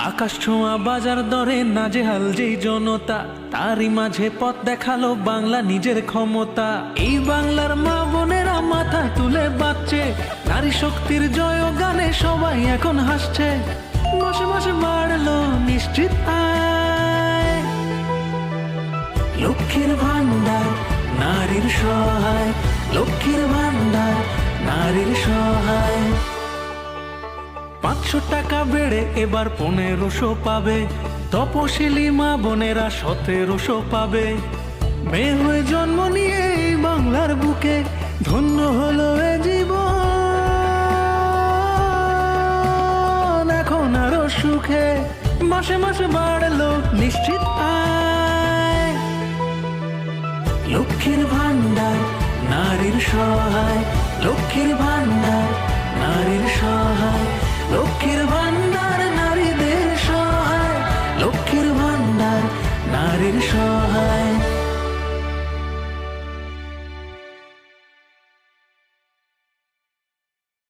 আকাশ ছোঁয়া বাজার দরে নাজেহাল যেই জনতা, তারই মাঝে পথ দেখালো বাংলা নিজের ক্ষমতা। এই বাংলার মা বোনেরা মাথা তুলে বাঁচছে, নারী শক্তির জয় গানে সবাই এখন হাসছে। মাসে মাসে বাড়লো নিশ্চিত আয়, লক্ষ্মীর ভান্ডার নারীর সহায়, লক্ষ্মীর ভান্ডার নারীর সহায়। 500 টাকা বেড়ে এবার 1500 পাবে, তপশিলি মা বোনেরা 1700 পাবে। মেয়ে হয়ে জন্ম নিয়ে এই বাংলার বুকে ধন্য হলো এ জীবন, এখন আরো সুখে। মাসে মাসে বাড়লো নিশ্চিত আয়, লক্ষ্মীর ভান্ডার নারীর সহায়, লক্ষ্মীর ভান্ডার নারীর সহায়, লক্ষ্মীর ভান্ডার নারীদের সহায়, লক্ষ্মীর ভান্ডার নারীর সহায়।